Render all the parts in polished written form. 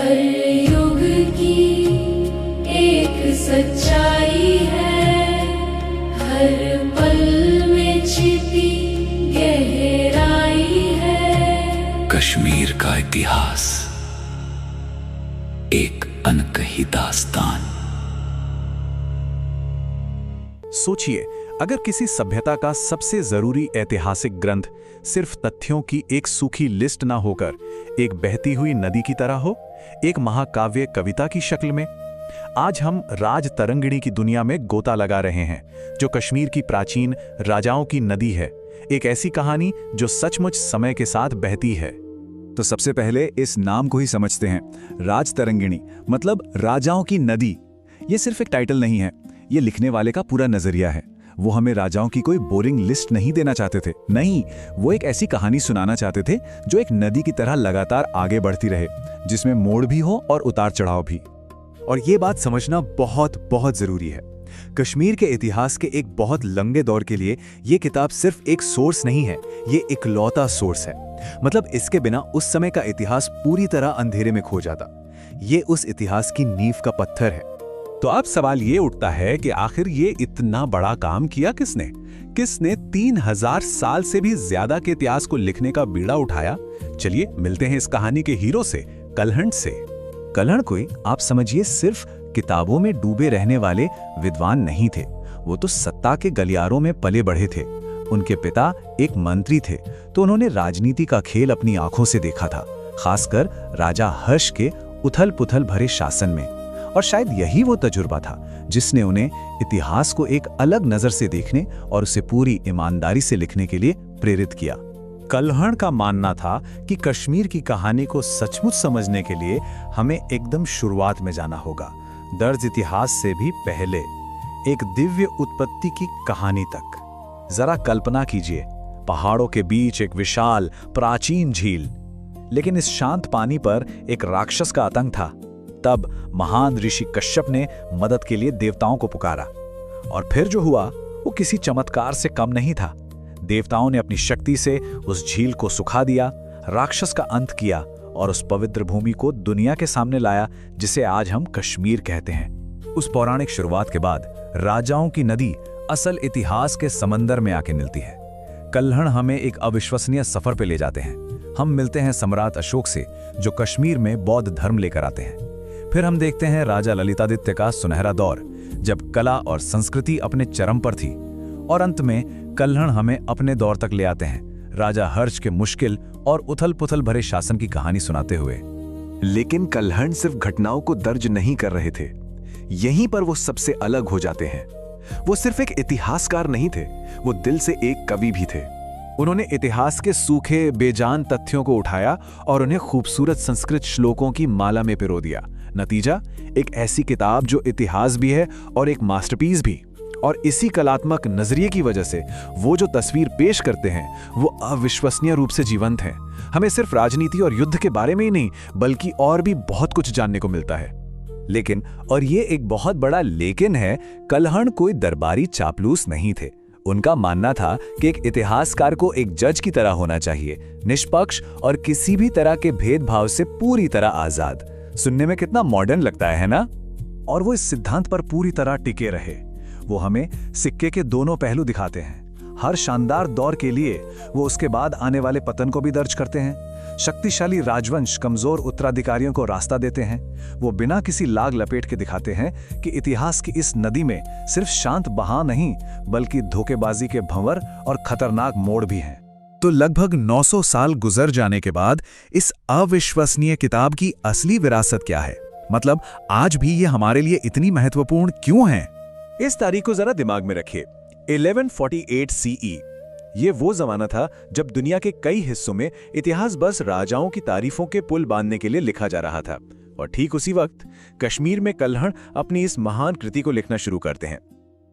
हर युग की एक सच्चाई है, हर पल में छिपी गहराई है। कश्मीर का इतिहास एक अनकही दास्तान। सोचिए, अगर किसी सभ्यता का सबसे जरूरी ऐतिहासिक ग्रंथ सिर्फ तथ्यों की एक सूखी लिस्ट ना होकर एक बहती हुई नदी की तरह हो, एक महाकाव्य कविता की शक्ल में। आज हम राज तरंगिणी की दुनिया में गोता लगा रहे हैं, जो कश्मीर की प्राचीन राजाओं की नदी है। एक ऐसी कहानी जो सचमुच समय के साथ बहती है। तो सबसे पहले इस नाम को ही समझते हैं। राज तरंगिणी मतलब राजाओं की नदी। ये सिर्फ एक टाइटल नहीं है, ये लिखने वाले का पूरा नजरिया है। वो हमें राजाओं की कोई बोरिंग लिस्ट नहीं देना चाहते थे, नहीं, वो एक ऐसी कहानी सुनाना चाहते थे जो एक नदी की तरह लगातार आगे बढ़ती रहे, जिसमें मोड़ भी हो और उतार चढ़ाव भी। और ये बात समझना बहुत बहुत जरूरी है। कश्मीर के इतिहास के एक बहुत लंबे दौर के लिए ये किताब सिर्फ एक सोर्स नहीं है, ये इकलौता सोर्स है। मतलब इसके बिना उस समय का इतिहास पूरी तरह अंधेरे में खो जाता। ये उस इतिहास की नींव का पत्थर है। तो अब सवाल ये उठता है कि आखिर ये इतना बड़ा काम किया किसने? किसने 3000 साल से भी ज्यादा के इतिहास को लिखने का बीड़ा उठाया? चलिए मिलते हैं इस कहानी के हीरो से, कल्हण से। कल्हण कोई, आप समझिए, सिर्फ किताबों में डूबे रहने वाले विद्वान नहीं थे। वो तो सत्ता के गलियारों में पले बढ़े थे। उनके पिता एक मंत्री थे, तो उन्होंने राजनीति का खेल अपनी आंखों से देखा था, खासकर राजा हर्ष के उथल पुथल भरे शासन में। और शायद यही वो तजुर्बा था जिसने उन्हें इतिहास को एक अलग नजर से देखने और उसे पूरी ईमानदारी से लिखने के लिए प्रेरित किया। कल्हण का मानना था कि कश्मीर की कहानी को सचमुच समझने के लिए हमें एकदम शुरुआत में जाना होगा, दर्ज इतिहास से भी पहले, एक दिव्य उत्पत्ति की कहानी तक। जरा कल्पना कीजिए, पहाड़ों के बीच एक विशाल प्राचीन झील, लेकिन इस शांत पानी पर एक राक्षस का आतंक था। तब महान ऋषि कश्यप ने मदद के लिए देवताओं को पुकारा, और फिर जो हुआ वो किसी चमत्कार से कम नहीं था। देवताओं ने अपनी शक्ति से उस झील को सुखा दिया, राक्षस का अंत किया और उस पवित्र भूमि को दुनिया के सामने लाया जिसे आज हम कश्मीर कहते हैं। उस पौराणिक शुरुआत के बाद राजाओं की नदी असल इतिहास के समंदर में आके मिलती है। कल्हण हमें एक अविश्वसनीय सफर पे ले जाते हैं। हम मिलते हैं सम्राट अशोक से, जो कश्मीर में बौद्ध धर्म लेकर आते हैं। फिर हम देखते हैं राजा ललितादित्य का सुनहरा दौर, जब कला और संस्कृति अपने चरम पर थी। और अंत में कल्हण हमें अपने दौर तक ले आते हैं, राजा हर्ष के मुश्किल और उथल पुथल भरे शासन की कहानी सुनाते हुए। लेकिन कल्हण सिर्फ घटनाओं को दर्ज नहीं कर रहे थे, यहीं पर वो सबसे अलग हो जाते हैं। वो सिर्फ एक इतिहासकार नहीं थे, वो दिल से एक कवि भी थे। उन्होंने इतिहास के सूखे बेजान तथ्यों को उठाया और उन्हें खूबसूरत संस्कृत श्लोकों की माला में पिरो दिया। नतीजा, एक ऐसी किताब जो इतिहास भी है और एक मास्टरपीस भी। और इसी कलात्मक नजरिए की वजह से वो जो तस्वीर पेश करते हैं वो अविश्वसनीय रूप से जीवंत है। हमें सिर्फ राजनीति और युद्ध के बारे में ही नहीं, बल्कि और भी बहुत कुछ जानने को मिलता है। लेकिन, और ये एक बहुत बड़ा लेकिन है, कल्हण कोई दरबारी चापलूस नहीं थे। उनका मानना था कि एक इतिहासकार को एक जज की तरह होना चाहिए, निष्पक्ष और किसी भी तरह के भेदभाव से पूरी तरह आजाद। सुनने में कितना मॉडर्न लगता है ना? और वो इस सिद्धांत पर पूरी तरह टिके रहे। वो हमें सिक्के के दोनों पहलू दिखाते हैं। हर शानदार दौर के लिए वो उसके बाद आने वाले पतन को भी दर्ज करते हैं। शक्तिशाली राजवंश कमजोर उत्तराधिकारियों को रास्ता देते हैं। वो बिना किसी लाग लपेट के दिखाते हैं कि इतिहास की इस नदी में सिर्फ शांत बहाव नहीं, बल्कि धोखेबाजी के भंवर और खतरनाक मोड़ भी हैं। तो लगभग 900 साल गुजर जाने के बाद इस अविश्वसनीय किताब की असली विरासत क्या है? मतलब आज भी ये हमारे लिए इतनी महत्वपूर्ण क्यों है? इस तारीख को जरा दिमाग में रखिए। 1148 सीई। ये वो जमाना था जब दुनिया के कई हिस्सों में इतिहास बस राजाओं की तारीफों के पुल बांधने के लिए लिखा जा रहा था। और ठीक उसी वक्त कश्मीर में कल्हण अपनी इस महान कृति को लिखना शुरू करते हैं।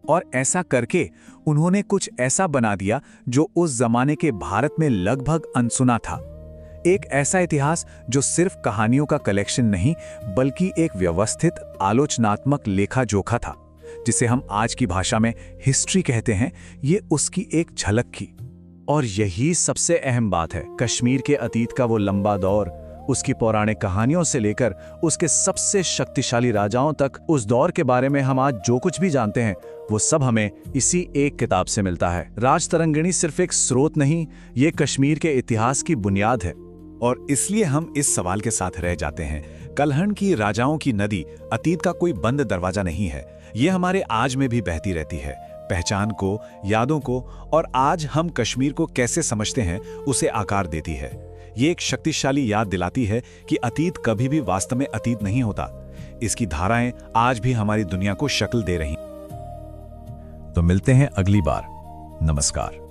और ऐसा करके उन्होंने कुछ ऐसा बना दिया जो उस जमाने के भारत में लगभग अनसुना था। एक ऐसा इतिहास जो सिर्फ कहानियों का कलेक्शन नहीं, बल्कि एक व्यवस्थित आलोचनात्मक लेखा जोखा था, जिसे हम आज की भाषा में हिस्ट्री कहते हैं। ये उसकी एक झलक थी। और यही सबसे अहम बात है। कश्मीर के अतीत का वो लंबा दौर, उसकी पौराणिक कहानियों से लेकर उसके सबसे शक्तिशाली राजाओं तक उस दौर के बारे में हम आज जो कुछ भी जानते हैं वो सब हमें इसी एक किताब से मिलता है। राजतरंगिणी सिर्फ एक स्रोत नहीं, ये कश्मीर के इतिहास की बुनियाद है। और इसलिए हम इस सवाल के साथ रह जाते हैं, कलहण की राजाओं की नदी अतीत का कोई बंद दरवाजा नहीं है। ये हमारे आज में भी बहती रहती है, पहचान को, यादों को और आज हम कश्मीर को कैसे समझते हैं उसे आकार देती है। ये एक शक्तिशाली याद दिलाती है कि अतीत कभी भी वास्तव में अतीत नहीं होता। इसकी धाराएं आज भी हमारी दुनिया को शक्ल दे रही। तो मिलते हैं अगली बार। नमस्कार।